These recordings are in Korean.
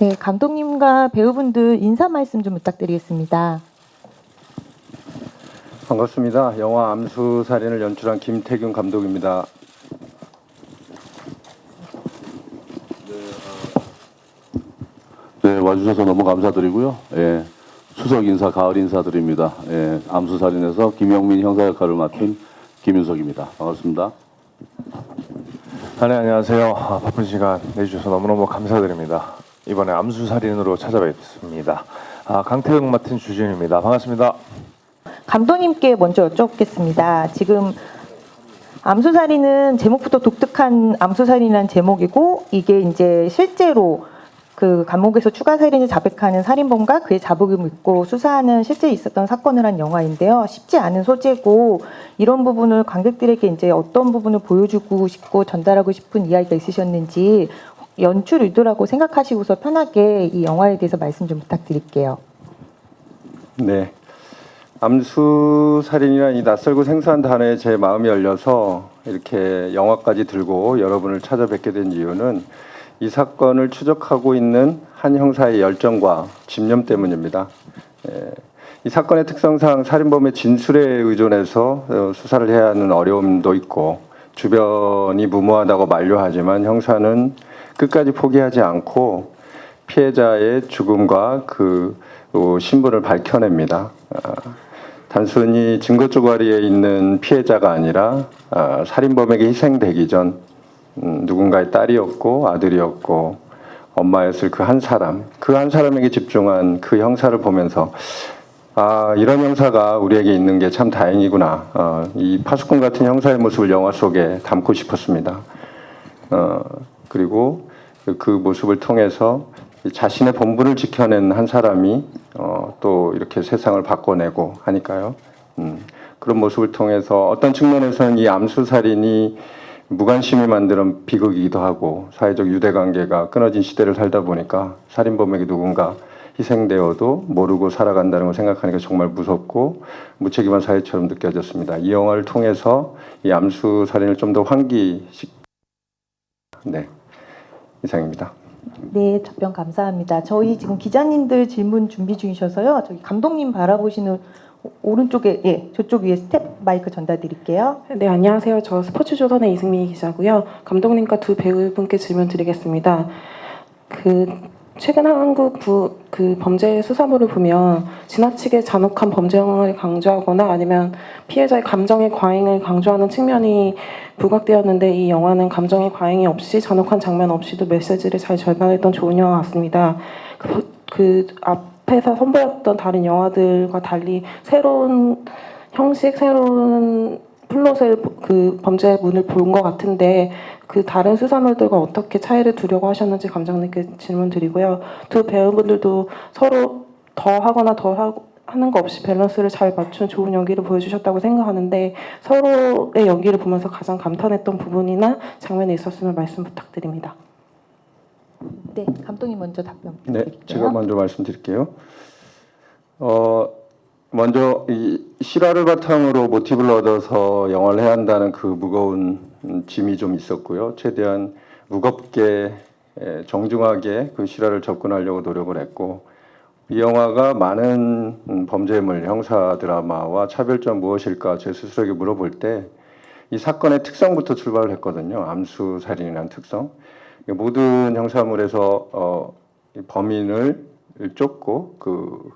네, 감독님과 배우분들 인사 말씀 좀 부탁드리겠습니다. 반갑습니다. 영화 암수살인을 연출한 김태균 감독입니다. 네, 와주셔서 너무 감사드리고요. 예, 추석 인사, 가을 인사드립니다. 예, 암수살인에서 김영민 형사 역할을 맡은 김윤석입니다. 반갑습니다. 네, 안녕하세요. 바쁜 시간 내주셔서 너무너무 감사드립니다. 이번에 암수살인으로 찾아뵙습니다. 강태영 맡은 주진입니다. 반갑습니다. 감독님께 먼저 여쭤보겠습니다. 지금 암수살인은 제목부터 독특한 암수살인이라는 제목이고, 이게 이제 실제로 그 감옥에서 추가 살인을 자백하는 살인범과 그의 자복을 묻고 수사하는 실제 있었던 사건을 한 영화인데요. 쉽지 않은 소재고, 이런 부분을 관객들에게 이제 어떤 부분을 보여주고 싶고 전달하고 싶은 이야기가 있으셨는지 연출 의도라고 생각하시고서 편하게 이 영화에 대해서 말씀 좀 부탁드릴게요. 네, 암수살인이라는 이 낯설고 생소한 단어에 제 마음이 열려서 이렇게 영화까지 들고 여러분을 찾아뵙게 된 이유는 이 사건을 추적하고 있는 한 형사의 열정과 집념 때문입니다. 이 사건의 특성상 살인범의 진술에 의존해서 수사를 해야 하는 어려움도 있고, 주변이 무모하다고 만류하지만 형사는 끝까지 포기하지 않고 피해자의 죽음과 그 신분을 밝혀냅니다. 단순히 증거 쪼가리에 있는 피해자가 아니라 살인범에게 희생되기 전 누군가의 딸이었고 아들이었고 엄마였을 그 한 사람에게 집중한 그 형사를 보면서 이런 형사가 우리에게 있는 게 참 다행이구나. 이 파수꾼 같은 형사의 모습을 영화 속에 담고 싶었습니다. 그리고 그 모습을 통해서 자신의 본분을 지켜낸 한 사람이 또 이렇게 세상을 바꿔내고 하니까요. 그런 모습을 통해서 어떤 측면에서는 이 암수살인이 무관심이 만드는 비극이기도 하고, 사회적 유대관계가 끊어진 시대를 살다 보니까 살인범에게 누군가 희생되어도 모르고 살아간다는 걸 생각하니까 정말 무섭고 무책임한 사회처럼 느껴졌습니다. 이 영화를 통해서 이 암수살인을 좀 더 환기시. 네, 이상입니다. 네, 답변 감사합니다. 저희 지금 기자님들 질문 준비 중이셔서요. 저기 감독님 바라보시는 오른쪽에, 저쪽 위에 스텝 마이크 전달드릴게요. 네, 안녕하세요. 저 스포츠조선의 이승미 기자고요. 감독님과 두 배우분께 질문 드리겠습니다. 최근 한국 범죄 수사부를 보면 지나치게 잔혹한 범죄형을 강조하거나 아니면 피해자의 감정의 과잉을 강조하는 측면이 부각되었는데, 이 영화는 감정의 과잉이 없이 잔혹한 장면 없이도 메시지를 잘 전달했던 좋은 영화 같습니다. 앞에서 선보였던 다른 영화들과 달리 새로운 형식, 새로운 플롯의 범죄 문을 본 것 같은데, 그 다른 수사물들과 어떻게 차이를 두려고 하셨는지 감독님께 질문 드리고요. 두 배우분들도 서로 더 하거나 하는 거 없이 밸런스를 잘 맞춘 좋은 연기를 보여주셨다고 생각하는데, 서로의 연기를 보면서 가장 감탄했던 부분이나 장면이 있었으면 말씀 부탁드립니다. 네, 감독님 먼저 답변 네, 부탁드릴게요. 제가 먼저 말씀드릴게요. 먼저 이 실화를 바탕으로 모티브를 얻어서 영화를 해야 한다는 그 무거운 짐이 좀 있었고요. 최대한 무겁게 정중하게 그 실화를 접근하려고 노력을 했고, 이 영화가 많은 범죄물, 형사 드라마와 차별점 무엇일까 제 스스로에게 물어볼 때 이 사건의 특성부터 출발을 했거든요. 암수살인이라는 특성. 모든 형사물에서 범인을 쫓고 그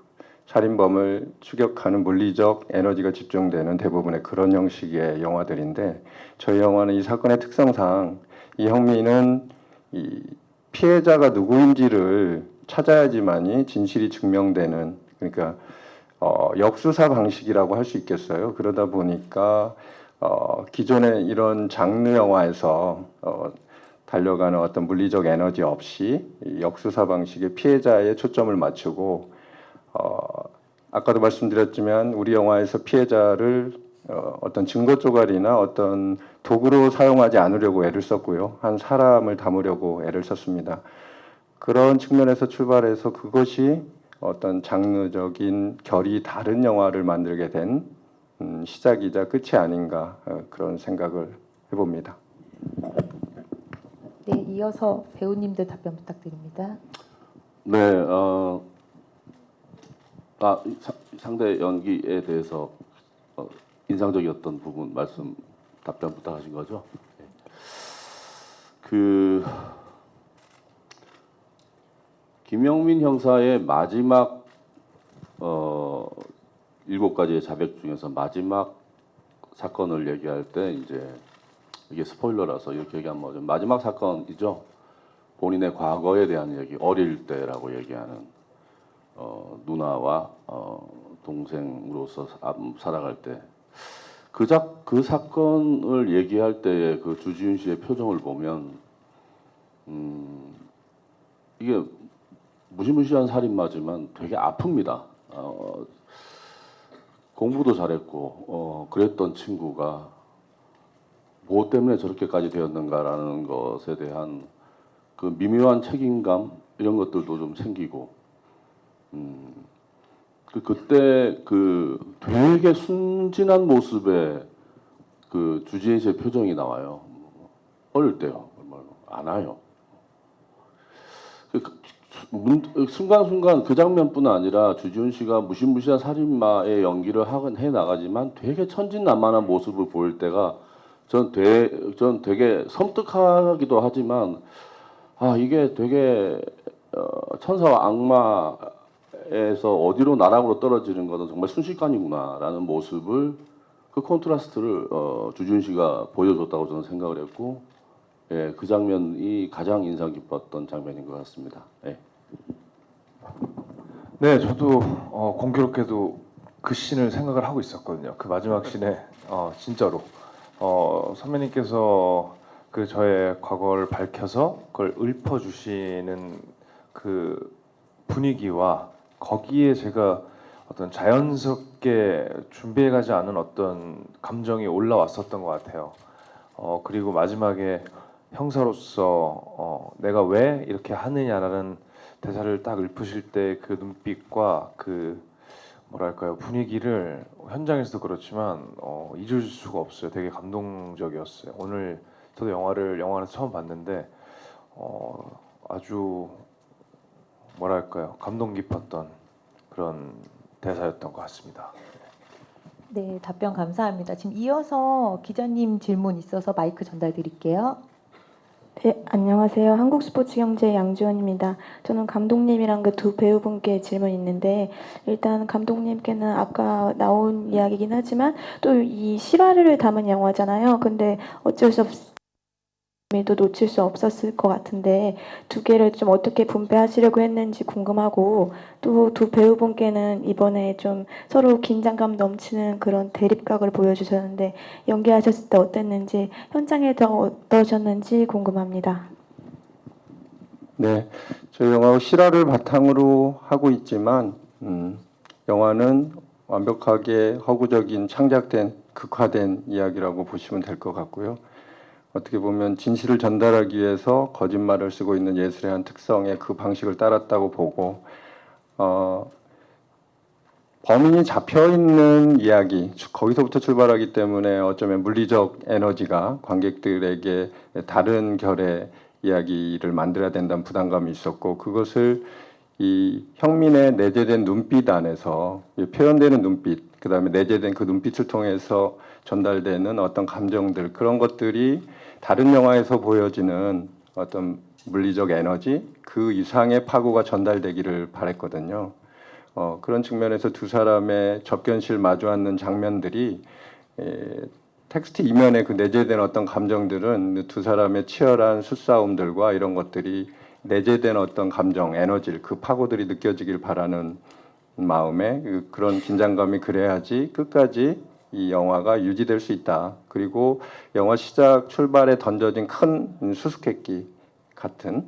살인범을 추격하는 물리적 에너지가 집중되는 대부분의 그런 형식의 영화들인데, 저희 영화는 이 사건의 특성상 이 형민은 이 피해자가 누구인지를 찾아야지만이 진실이 증명되는, 그러니까 역수사 방식이라고 할 수 있겠어요. 그러다 보니까 기존의 이런 장르 영화에서 달려가는 어떤 물리적 에너지 없이 역수사 방식의 피해자에 초점을 맞추고, 아까도 말씀드렸지만 우리 영화에서 피해자를 어떤 증거 쪼가리나 어떤 도구로 사용하지 않으려고 애를 썼고요. 한 사람을 담으려고 애를 썼습니다. 그런 측면에서 출발해서 그것이 어떤 장르적인 결이 다른 영화를 만들게 된 시작이자 끝이 아닌가, 그런 생각을 해봅니다. 네, 이어서 배우님들 답변 부탁드립니다. 네, 상대 연기에 대해서 인상적이었던 부분 말씀 답변 부탁하신 거죠? 그 김영민 형사의 마지막 7가지의 자백 중에서 마지막 사건을 얘기할 때 이제 이게 스포일러라서 이렇게 얘기하면 뭐죠? 마지막 사건이죠. 본인의 과거에 대한 얘기, 어릴 때라고 얘기하는 누나와 동생으로서 살아갈 때 그 사건을 얘기할 때의 그 주지훈 씨의 표정을 보면 이게 무시무시한 살인마지만 되게 아픕니다. 공부도 잘했고 그랬던 친구가 뭐 때문에 저렇게까지 되었는가라는 것에 대한 그 미묘한 책임감 이런 것들도 좀 생기고 그때 그 되게 순진한 모습의 그 주지혜 씨의 표정이 나와요. 어릴 때요. 안 와요. 순간순간 그 장면뿐 아니라 주지훈 씨가 무시무시한 살인마의 연기를 해 나가지만 되게 천진난만한 모습을 보일 때가 전 되게 섬뜩하기도 하지만 이게 되게 천사와 악마에서 어디로 나락으로 떨어지는 것은 정말 순식간이구나라는 모습을 그 콘트라스트를 주지훈 씨가 보여줬다고 저는 생각을 했고 예, 그 장면이 가장 인상 깊었던 장면인 것 같습니다. 예. 네, 저도 공교롭게도 그 씬을 생각을 하고 있었거든요. 그 마지막 씬에 진짜로 선배님께서 그 저의 과거를 밝혀서 그걸 읊어주시는 그 분위기와 거기에 제가 어떤 자연스럽게 준비해가지 않은 어떤 감정이 올라왔었던 것 같아요. 그리고 마지막에 형사로서 내가 왜 이렇게 하느냐라는 대사를 딱 읊으실 때 그 눈빛과 그 뭐랄까요 분위기를 현장에서도 그렇지만 잊을 수가 없어요. 되게 감동적이었어요. 오늘 저도 영화를 처음 봤는데 아주 뭐랄까요 감동 깊었던 그런 대사였던 것 같습니다. 네, 답변 감사합니다. 지금 이어서 기자님 질문 있어서 마이크 전달 드릴게요. 네, 안녕하세요. 한국스포츠경제 양지원입니다. 저는 감독님이랑 그 두 배우분께 질문 있는데 일단 감독님께는 아까 나온 이야기긴 하지만 또 이 실화를 담은 영화잖아요. 근데 어쩔 수 없이 도 놓칠 수 없었을 것 같은데 두 개를 좀 어떻게 분배하시려고 했는지 궁금하고 또 두 배우분께는 이번에 좀 서로 긴장감 넘치는 그런 대립각을 보여주셨는데 연기하셨을 때 어땠는지 현장에서 어떠셨는지 궁금합니다. 네, 저희 영화 실화를 바탕으로 하고 있지만 영화는 완벽하게 허구적인 창작된 극화된 이야기라고 보시면 될 것 같고요. 어떻게 보면 진실을 전달하기 위해서 거짓말을 쓰고 있는 예술의 한 특성의 그 방식을 따랐다고 보고 범인이 잡혀있는 이야기 거기서부터 출발하기 때문에 어쩌면 물리적 에너지가 관객들에게 다른 결의 이야기를 만들어야 된다는 부담감이 있었고 그것을 이 형민의 내재된 눈빛 안에서 표현되는 눈빛 그다음에 내재된 그 눈빛을 통해서 전달되는 어떤 감정들 그런 것들이 다른 영화에서 보여지는 어떤 물리적 에너지 그 이상의 파고가 전달되기를 바랬거든요. 그런 측면에서 두 사람의 접견실 마주 앉는 장면들이 텍스트 이면에 그 내재된 어떤 감정들은 두 사람의 치열한 수싸움들과 이런 것들이 내재된 어떤 감정, 에너지를 그 파고들이 느껴지길 바라는 마음에 그런 긴장감이 그래야지 끝까지 이 영화가 유지될 수 있다. 그리고 영화 시작 출발에 던져진 큰 수수께끼 같은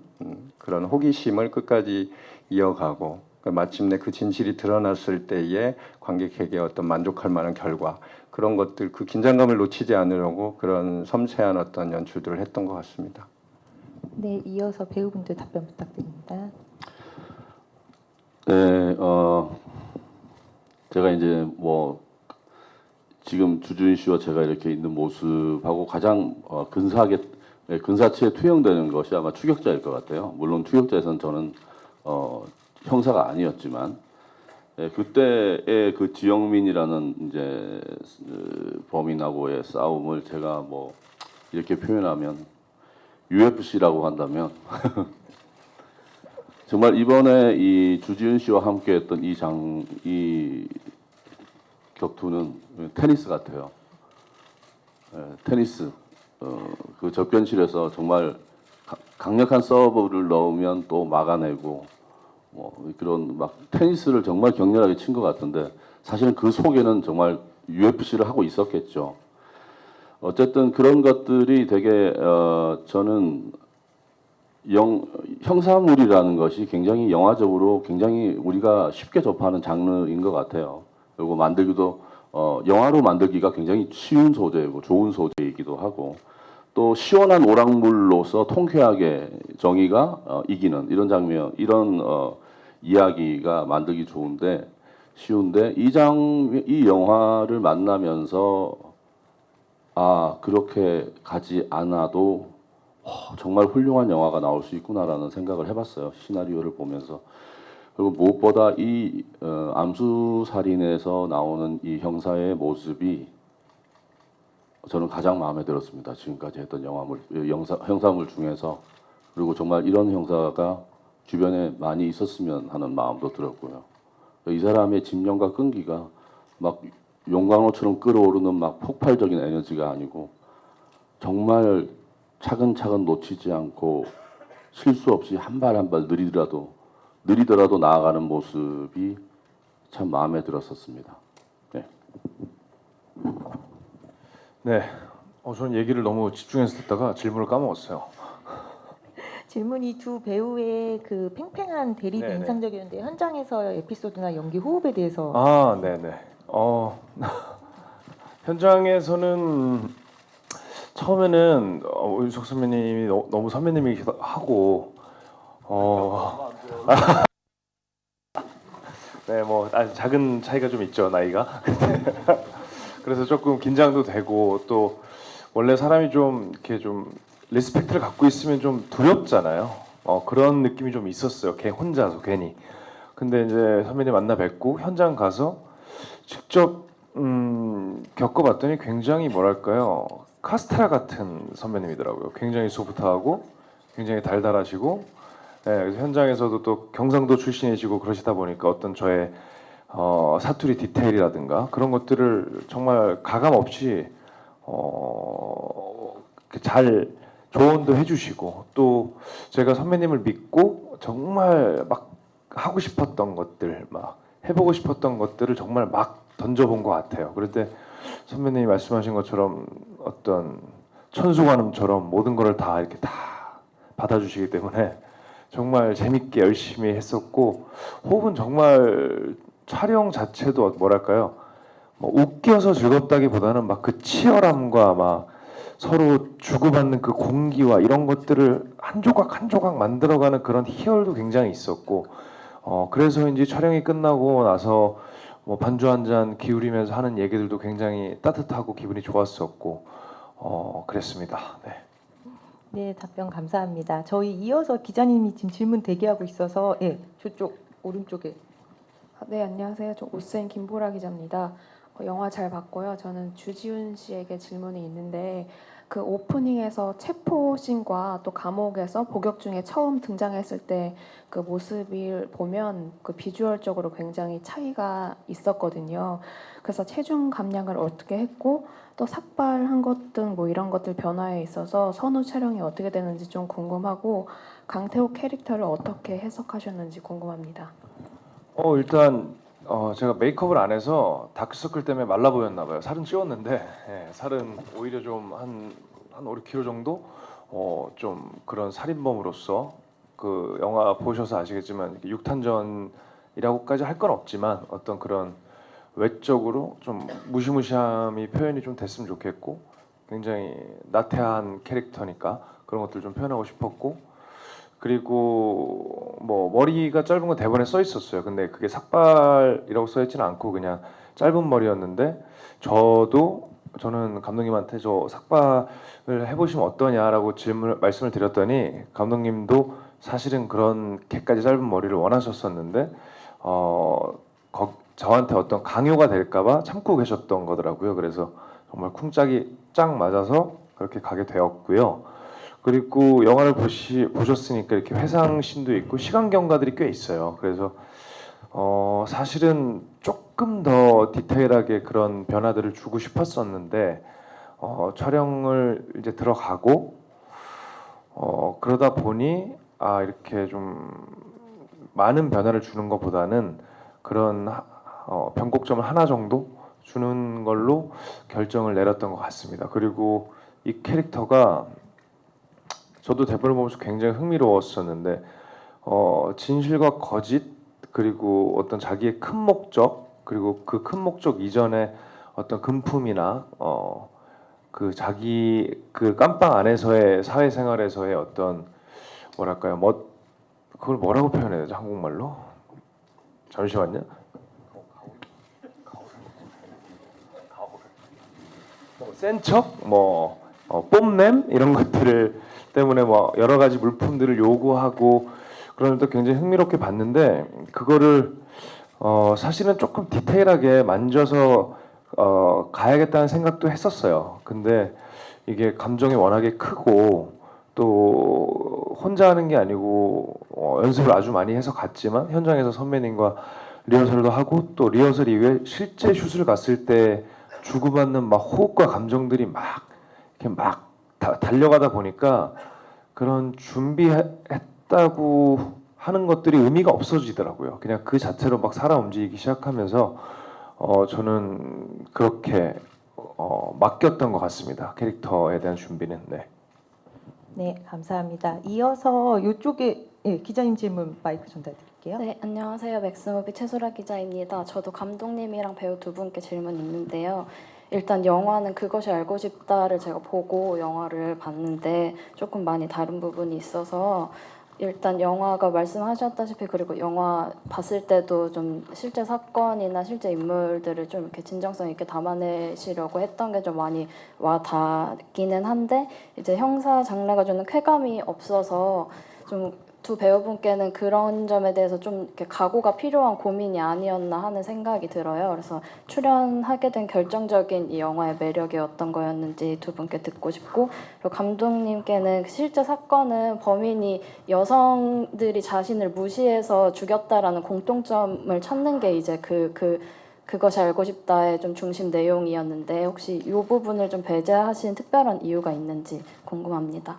그런 호기심을 끝까지 이어가고 마침내 그 진실이 드러났을 때에 관객에게 어떤 만족할 만한 결과 그런 것들 그 긴장감을 놓치지 않으려고 그런 섬세한 어떤 연출들을 했던 것 같습니다. 네, 이어서 배우분들 답변 부탁드립니다. 네, 제가 이제 지금 주주인 씨와 제가 이렇게 있는 모습하고 가장 근사치에 투영되는 것이 아마 추격자일 것 같아요. 물론 추격자에서는 저는 형사가 아니었지만 그때의 그 지영민이라는 이제 범인하고의 싸움을 제가 뭐 이렇게 표현하면 UFC라고 한다면 정말 이번에 이 주지훈 씨와 함께했던 이 격투는 테니스 같아요. 테니스 그 접견실에서 정말 강력한 서브를 넣으면 또 막아내고 뭐 그런 막 테니스를 정말 격렬하게 친 것 같은데 사실은 그 속에는 정말 UFC를 하고 있었겠죠. 어쨌든 그런 것들이 되게 저는 형사물이라는 것이 굉장히 영화적으로 굉장히 우리가 쉽게 접하는 장르인 것 같아요. 그리고 만들기도 영화로 만들기가 굉장히 쉬운 소재이고 좋은 소재이기도 하고 또 시원한 오락물로서 통쾌하게 정의가 이기는 이런 장면, 이런 이야기가 만들기 쉬운데 이 영화를 만나면서 아 그렇게 가지 않아도 정말 훌륭한 영화가 나올 수 있구나라는 생각을 해봤어요. 시나리오를 보면서. 그리고 무엇보다 이 암수살인에서 나오는 이 형사의 모습이 저는 가장 마음에 들었습니다. 지금까지 했던 형사물 중에서. 그리고 정말 이런 형사가 주변에 많이 있었으면 하는 마음도 들었고요. 이 사람의 집념과 끈기가 막 용광로처럼 끓어오르는 막 폭발적인 에너지가 아니고 정말 차근차근 놓치지 않고 실수 없이 한 발 한 발 느리더라도 나아가는 모습이 참 마음에 들었었습니다. 네. 네. 저는 얘기를 너무 집중해서 듣다가 질문을 까먹었어요. 질문이 두 배우의 그 팽팽한 대립이 네네. 인상적이었는데 현장에서의 에피소드나 연기 호흡에 대해서 아, 네네. 현장에서는 처음에는 윤석 선배님이 너무 선배님이기도 하고 네, 뭐 작은 차이가 좀 있죠, 나이가. 그래서 조금 긴장도 되고 또 원래 사람이 좀 이렇게 좀 리스펙트를 갖고 있으면 좀 두렵잖아요. 그런 느낌이 좀 있었어요. 걔 혼자서 괜히. 근데 이제 선배님 만나 뵙고 현장 가서 직접 겪어봤더니 굉장히 뭐랄까요, 카스테라 같은 선배님이더라고요. 굉장히 소프트하고 굉장히 달달하시고, 네, 그래서 현장에서도 또 경상도 출신이시고 그러시다 보니까 어떤 저의 사투리 디테일이라든가 그런 것들을 정말 가감 없이 잘 조언도 해주시고, 또 제가 선배님을 믿고 정말 막 하고 싶었던 것들, 막 해보고 싶었던 것들을 정말 막 던져본 것 같아요. 그런데 선배님이 말씀하신 것처럼 어떤 천수관음처럼 모든 것을 다 이렇게 다 받아주시기 때문에 정말 재밌게 열심히 했었고, 호흡은 정말 촬영 자체도 뭐랄까요, 뭐 웃겨서 즐겁다기보다는 막 그 치열함과 막 서로 주고받는 그 공기와 이런 것들을 한 조각 한 조각 만들어가는 그런 희열도 굉장히 있었고, 그래서인지 촬영이 끝나고 나서 뭐 반주 한 잔 기울이면서 하는 얘기들도 굉장히 따뜻하고 기분이 좋았었고, 그랬습니다. 네. 네, 답변 감사합니다. 저희 이어서 기자님이 지금 질문 대기하고 있어서 저쪽 오른쪽에. 네, 안녕하세요. 저 오스인 김보라 기자입니다. 영화 잘 봤고요. 저는 주지훈 씨에게 질문이 있는데 그 오프닝에서 체포신과 또 감옥에서 복역 중에 처음 등장했을 때 그 모습을 보면 그 비주얼적으로 굉장히 차이가 있었거든요. 그래서 체중 감량을 어떻게 했고 또 삭발한 것 등 뭐 이런 것들 변화에 있어서 선후 촬영이 어떻게 되는지 좀 궁금하고 강태호 캐릭터를 어떻게 해석하셨는지 궁금합니다. 일단 제가 메이크업을 안 해서 다크서클 때문에 말라 보였나 봐요. 살은 찌웠는데 살은 오히려 좀 한 5, 6kg 정도 좀 그런 살인범으로서 그 영화 보셔서 아시겠지만 육탄전이라고까지 할 건 없지만 어떤 그런 외적으로 좀 무시무시함이 표현이 좀 됐으면 좋겠고, 굉장히 나태한 캐릭터니까 그런 것들 좀 표현하고 싶었고, 그리고 뭐 머리가 짧은 건 대본에 써 있었어요. 근데 그게 삭발이라고 써 있지는 않고 그냥 짧은 머리였는데, 저는 감독님한테 저 삭발을 해보시면 어떠냐라고 말씀을 드렸더니 감독님도 사실은 그렇게까지 짧은 머리를 원하셨었는데 저한테 어떤 강요가 될까봐 참고 계셨던 거더라고요. 그래서 정말 쿵짝이 짝 맞아서 그렇게 가게 되었고요. 그리고 영화를 보셨으니까 이렇게 회상신도 있고 시간 경과들이 꽤 있어요. 그래서 사실은 조금 더 디테일하게 그런 변화들을 주고 싶었었는데 촬영을 이제 들어가고 그러다 보니 이렇게 좀 많은 변화를 주는 것보다는 그런 변곡점을 하나 정도 주는 걸로 결정을 내렸던 것 같습니다. 그리고 이 캐릭터가 저도 대본을 보면서 굉장히 흥미로웠었는데 진실과 거짓 그리고 어떤 자기의 큰 목적 그리고 그 큰 목적 이전에 어떤 금품이나 그 자기 그 깜빵 안에서의 사회생활에서의 어떤 뭐랄까요 그걸 뭐라고 표현해야 되죠 한국말로? 잠시만요. 센 척, 뽐냄 이런 것들을 때문에 여러 가지 물품들을 요구하고 그런 것도 굉장히 흥미롭게 봤는데 그거를 사실은 조금 디테일하게 만져서 가야겠다는 생각도 했었어요. 근데 이게 감정이 워낙에 크고 또 혼자 하는 게 아니고 연습을 아주 많이 해서 갔지만 현장에서 선배님과 리허설도 하고 또 리허설 이후에 실제 슛을 갔을 때 주고받는 호흡과 감정들이 이렇게 달려가다 보니까 그런 준비했다고 하는 것들이 의미가 없어지더라고요. 그냥 그 자체로 살아 움직이기 시작하면서 저는 그렇게 맡겼던 것 같습니다. 캐릭터에 대한 준비는. 네. 네, 감사합니다. 이어서 이쪽에 기자님 질문 마이크 전달드릴게요. 네, 안녕하세요. 맥스무비 최소라 기자입니다. 저도 감독님이랑 배우 두 분께 질문 있는데요. 일단 영화는 그것이 알고 싶다를 제가 보고 영화를 봤는데 조금 많이 다른 부분이 있어서 일단 영화가 말씀하셨다시피 그리고 영화 봤을 때도 좀 실제 사건이나 실제 인물들을 좀 이렇게 진정성 있게 담아내시려고 했던 게 좀 많이 와 닿기는 한데 이제 형사 장르가 주는 쾌감이 없어서 좀 두 배우분께는 그런 점에 대해서 좀 이렇게 각오가 필요한 고민이 아니었나 하는 생각이 들어요. 그래서 출연하게 된 결정적인 이 영화의 매력이 어떤 거였는지 두 분께 듣고 싶고 그리고 감독님께는 실제 사건은 범인이 여성들이 자신을 무시해서 죽였다라는 공통점을 찾는 게 이제 그것이 알고 싶다의 좀 중심 내용이었는데 혹시 이 부분을 좀 배제하신 특별한 이유가 있는지 궁금합니다.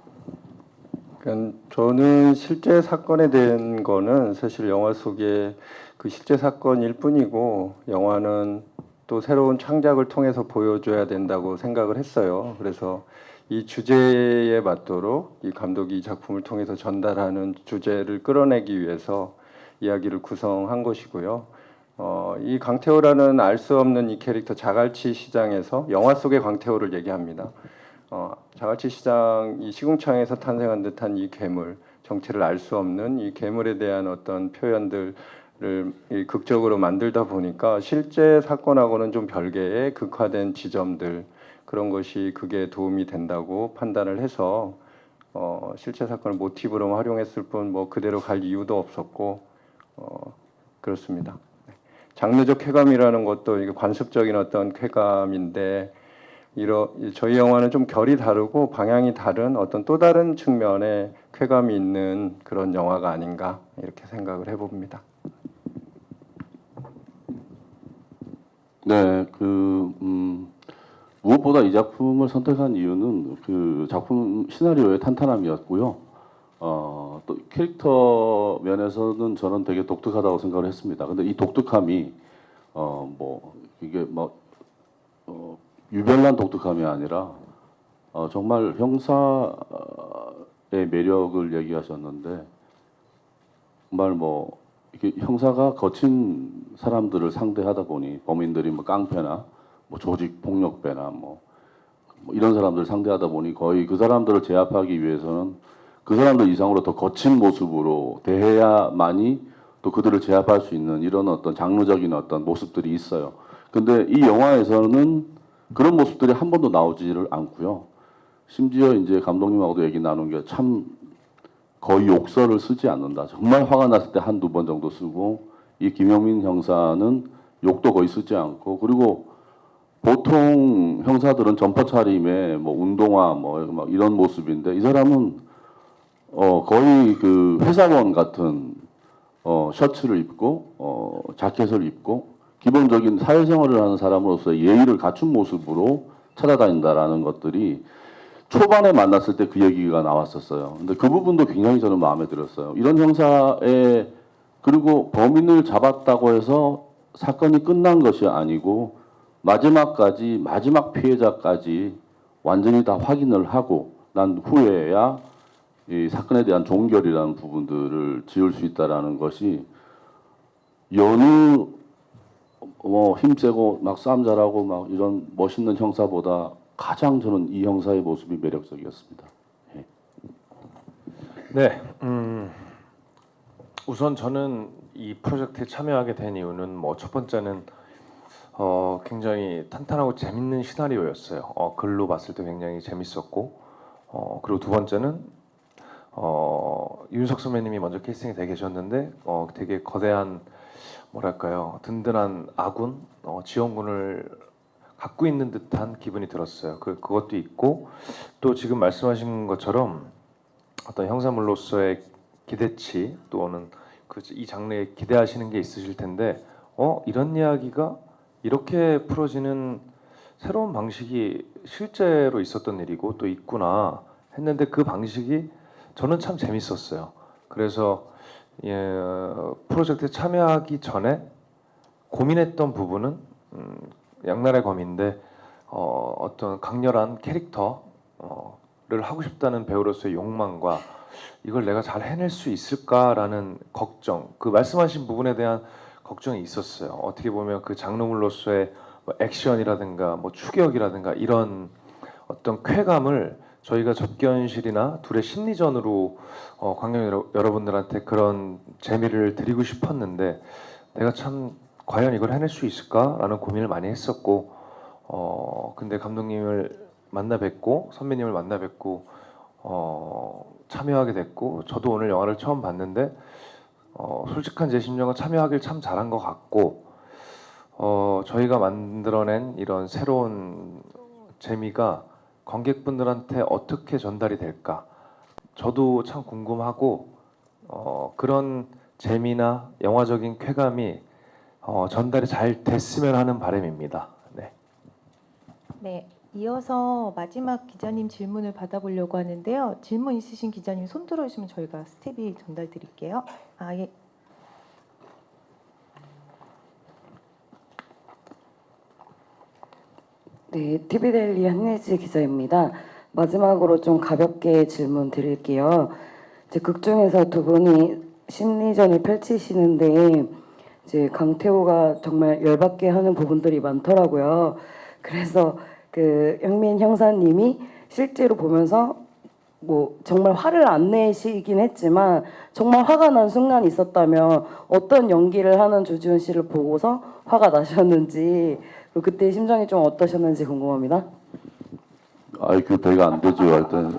그러니까 저는 실제 사건에 대한 거는 사실 영화 속에 그 실제 사건일 뿐이고 영화는 또 새로운 창작을 통해서 보여줘야 된다고 생각을 했어요. 그래서 이 주제에 맞도록 이 감독이 이 작품을 통해서 전달하는 주제를 끌어내기 위해서 이야기를 구성한 것이고요. 이 강태호라는 알 수 없는 이 캐릭터 자갈치 시장에서 영화 속의 강태호를 얘기합니다. 자갈치 시장 이 시궁창에서 탄생한 듯한 이 괴물 정체를 알 수 없는 이 괴물에 대한 어떤 표현들을 극적으로 만들다 보니까 실제 사건하고는 좀 별개의 극화된 지점들 그런 것이 그게 도움이 된다고 판단을 해서 실제 사건을 모티브로 활용했을 뿐 그대로 갈 이유도 없었고 그렇습니다. 장르적 쾌감이라는 것도 이게 관습적인 어떤 쾌감인데 저희 영화는 좀 결이 다르고 방향이 다른 어떤 또 다른 측면의 쾌감이 있는 그런 영화가 아닌가 이렇게 생각을 해봅니다. 네, 무엇보다 이 작품을 선택한 이유는 그 작품 시나리오의 탄탄함이었고요. 또 캐릭터 면에서는 저는 되게 독특하다고 생각을 했습니다. 근데 이 독특함이 이게 유별난 독특함이 아니라 정말 형사의 매력을 얘기하셨는데 정말 이렇게 형사가 거친 사람들을 상대하다 보니 범인들이 깡패나 조직 폭력배나 이런 사람들을 상대하다 보니 거의 그 사람들을 제압하기 위해서는 그 사람들 이상으로 더 거친 모습으로 대해야만이 또 그들을 제압할 수 있는 이런 어떤 장르적인 어떤 모습들이 있어요. 근데 이 영화에서는 그런 모습들이 한 번도 나오지를 않고요. 심지어 이제 감독님하고도 얘기 나눈 게 참 거의 욕설을 쓰지 않는다. 정말 화가 났을 때 한두 번 정도 쓰고 이 김영민 형사는 욕도 거의 쓰지 않고 그리고 보통 형사들은 점퍼 차림에 뭐 운동화 뭐 막 이런 모습인데 이 사람은 거의 그 회사원 같은 셔츠를 입고 자켓을 입고 기본적인 사회생활을 하는 사람으로서 예의를 갖춘 모습으로 찾아다닌다라는 것들이 초반에 만났을 때 그 얘기가 나왔었어요. 근데 그 부분도 굉장히 저는 마음에 들었어요. 이런 형사의 그리고 범인을 잡았다고 해서 사건이 끝난 것이 아니고 마지막까지 마지막 피해자까지 완전히 다 확인을 하고 난 후에야 이 사건에 대한 종결이라는 부분들을 지을 수 있다라는 것이 여느 뭐 힘세고 막 싸움 잘하고 막 이런 멋있는 형사보다 가장 저는 이 형사의 모습이 매력적이었습니다. 예. 네, 우선 저는 이 프로젝트에 참여하게 된 이유는 뭐 첫 번째는 굉장히 탄탄하고 재밌는 시나리오였어요. 글로 봤을 때 굉장히 재밌었고, 그리고 두 번째는 윤석 선배님이 먼저 캐스팅이 돼 계셨는데 되게 거대한 뭐랄까요 든든한 아군 지원군을 갖고 있는 듯한 기분이 들었어요. 그것도 있고 또 지금 말씀하신 것처럼 어떤 형사물로서의 기대치 또는 이 장르에 기대하시는 게 있으실 텐데 이런 이야기가 이렇게 풀어지는 새로운 방식이 실제로 있었던 일이고 또 있구나 했는데 그 방식이 저는 참 재밌었어요. 그래서 프로젝트에 참여하기 전에 고민했던 부분은 양날의 검인데 어떤 강렬한 캐릭터를 하고 싶다는 배우로서의 욕망과 이걸 내가 잘 해낼 수 있을까라는 걱정, 그 말씀하신 부분에 대한 걱정이 있었어요. 어떻게 보면 그 장르물로서의 뭐 액션이라든가 뭐 추격이라든가 이런 어떤 쾌감을 저희가 접견실이나 둘의 심리전으로 관객 여러분들한테 그런 재미를 드리고 싶었는데 내가 참 과연 이걸 해낼 수 있을까라는 고민을 많이 했었고 근데 감독님을 만나 뵙고 선배님을 만나 뵙고 참여하게 됐고 저도 오늘 영화를 처음 봤는데 솔직한 제 심정은 참여하길 참 잘한 것 같고 저희가 만들어낸 이런 새로운 재미가 관객분들한테 어떻게 전달이 될까 저도 참 궁금하고 그런 재미나 영화적인 쾌감이 전달이 잘 됐으면 하는 바람입니다. 네. 네, 이어서 마지막 기자님 질문을 받아보려고 하는데요. 질문 있으신 기자님 손 들어주시면 저희가 스텝이 전달 드릴게요. 예. 네, TV데일리 한예지 기자입니다. 마지막으로 좀 가볍게 질문 드릴게요. 이제 극 중에서 두 분이 심리전을 펼치시는데 이제 강태호가 정말 열받게 하는 부분들이 많더라고요. 그래서 그 영민 형사님이 실제로 보면서 뭐 정말 화를 안 내시긴 했지만 정말 화가 난 순간이 있었다면 어떤 연기를 하는 주지훈 씨를 보고서 화가 나셨는지 그때 심정이 좀 어떠셨는지 궁금합니다. IQ 배가 안 되죠. 하여튼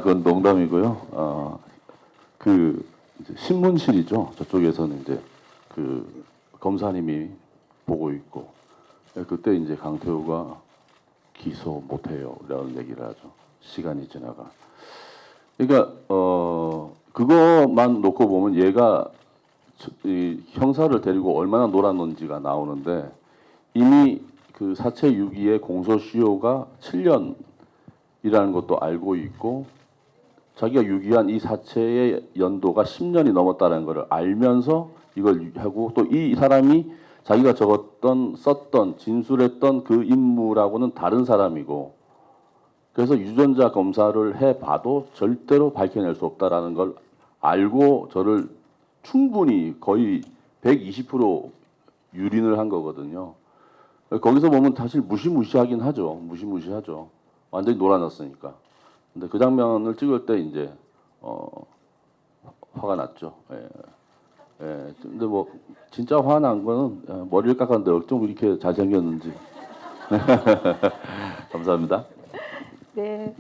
그건 농담이고요. 그 이제 신문실이죠. 저쪽에서는 이제 그 검사님이 보고 있고 그때 이제 강태호가 기소 못해요. 라는 얘기를 하죠. 시간이 지나가. 그러니까 그거만 놓고 보면 얘가 이 형사를 데리고 얼마나 놀았는지가 나오는데 이미 그 사체 유기의 공소시효가 7년이라는 것도 알고 있고 자기가 유기한 이 사체의 연도가 10년이 넘었다는 것을 알면서 이걸 하고 또 이 사람이 자기가 적었던 썼던 진술했던 그 인물하고는 다른 사람이고 그래서 유전자 검사를 해봐도 절대로 밝혀낼 수 없다라는 걸 알고 저를 충분히 거의 120% 유린을 한 거거든요. 거기서 보면 사실 무시무시하긴 하죠. 무시무시하죠. 완전히 놀아놨으니까. 근데 그 장면을 찍을 때 이제 화가 났죠. 예. 예. 근데 뭐 진짜 화난 거는 머리를 깎았는데 어쩜 이렇게 잘생겼는지. 감사합니다. 네,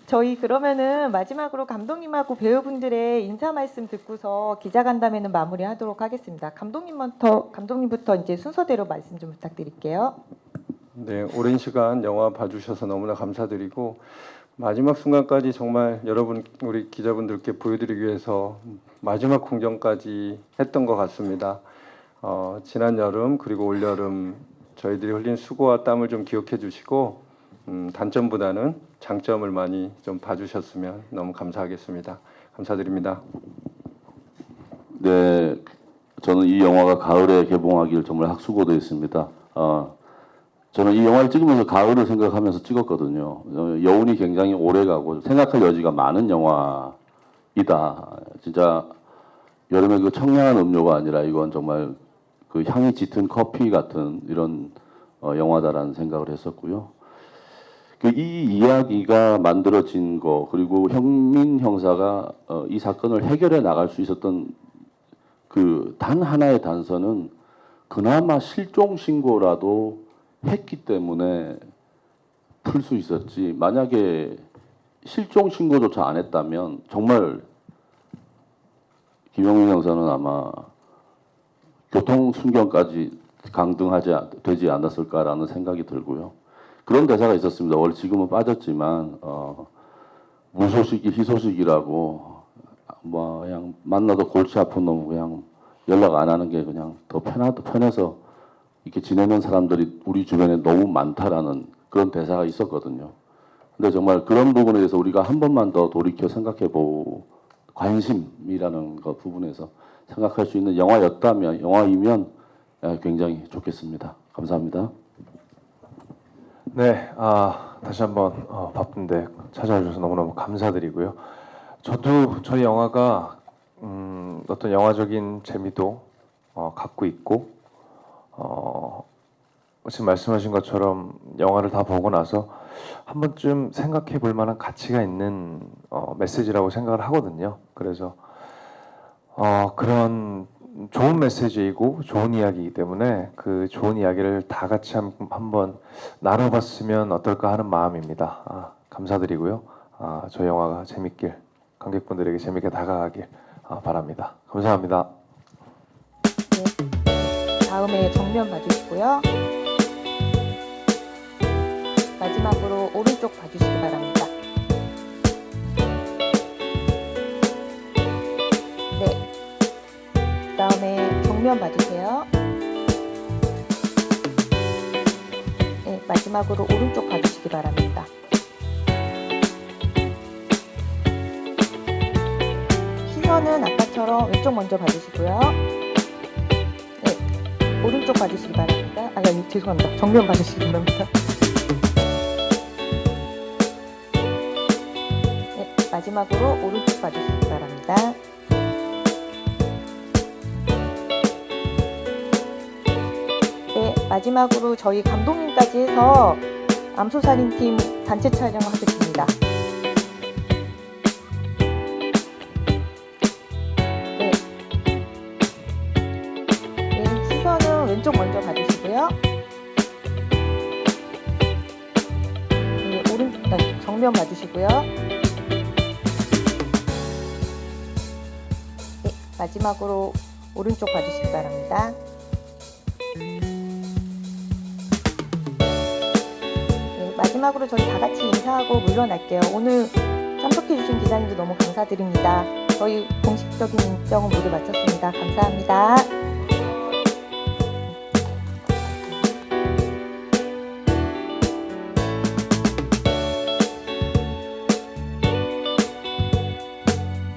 저희 그러면은 마지막으로 감독님하고 배우분들의 인사 말씀 듣고서 기자간담회는 마무리하도록 하겠습니다. 감독님부터 이제 순서대로 말씀 좀 부탁드릴게요. 네, 오랜 시간 영화 봐주셔서 너무나 감사드리고 마지막 순간까지 정말 여러분 우리 기자분들께 보여드리기 위해서 마지막 공정까지 했던 것 같습니다. 지난 여름 그리고 올 여름 저희들이 흘린 수고와 땀을 좀 기억해 주시고 단점보다는 장점을 많이 좀 봐주셨으면 너무 감사하겠습니다. 감사드립니다. 네, 저는 이 영화가 가을에 개봉하기를 정말 학수고대했습니다. 저는 이 영화를 찍으면서 가을을 생각하면서 찍었거든요. 여운이 굉장히 오래가고 생각할 여지가 많은 영화이다. 진짜 여름에 그 청량한 음료가 아니라 이건 정말 그 향이 짙은 커피 같은 이런 영화다라는 생각을 했었고요. 이 이야기가 만들어진 거 그리고 형민 형사가 이 사건을 해결해 나갈 수 있었던 그 단 하나의 단서는 그나마 실종 신고라도 했기 때문에 풀 수 있었지. 만약에 실종 신고조차 안 했다면 정말 김형민 형사는 아마 교통 순경까지 되지 않았을까라는 생각이 들고요. 그런 대사가 있었습니다. 원래 지금은 빠졌지만 무소식이 희소식이라고 뭐 그냥 만나도 골치 아픈 놈 그냥 연락 안 하는 게 그냥 더 편해서 이렇게 지내는 사람들이 우리 주변에 너무 많다라는 그런 대사가 있었거든요. 근데 정말 그런 부분에 대해서 우리가 한 번만 더 돌이켜 생각해보고 관심이라는 것 부분에서 생각할 수 있는 영화이면 굉장히 좋겠습니다. 감사합니다. 네, 다시 한번 바쁜데 찾아와 주셔서 너무너무 감사드리고요. 저희 영화가 어떤 영화적인 재미도 갖고 있고 지금 말씀하신 것처럼 영화를 다 보고 나서 한 번쯤 생각해 볼 만한 가치가 있는 메시지라고 생각을 하거든요. 그래서 그런 좋은 메시지이고 좋은 이야기이기 때문에 그 좋은 이야기를 다 같이 한번 나눠봤으면 어떨까 하는 마음입니다. 감사드리고요. 저희 영화가 재밌길, 관객분들에게 재밌게 다가가길 바랍니다. 감사합니다. 네, 다음에 정면 봐주시고요. 마지막으로 오른쪽 봐주시기 바랍니다. 네, 그다음에 정면 봐주세요. 네, 마지막으로 오른쪽 봐주시기 바랍니다. 시선은 아까처럼 왼쪽 먼저 봐주시고요. 네, 오른쪽 봐주시기 바랍니다. 아니, 죄송합니다. 정면 봐주시기 바랍니다. 네, 마지막으로 오른쪽 봐주시기 바랍니다. 네, 마지막으로 저희 감독님까지 해서 암소살인팀 단체 촬영하겠습니다. 네. 네, 시선은 왼쪽 먼저 봐주시고요. 네, 정면 봐주시고요. 네, 마지막으로 오른쪽 봐주시기 바랍니다. 마지막으로 저희 다 같이 인사하고 물러날게요. 오늘 참석해주신 기자님도 너무 감사드립니다. 저희 공식적인 일정은 모두 마쳤습니다. 감사합니다.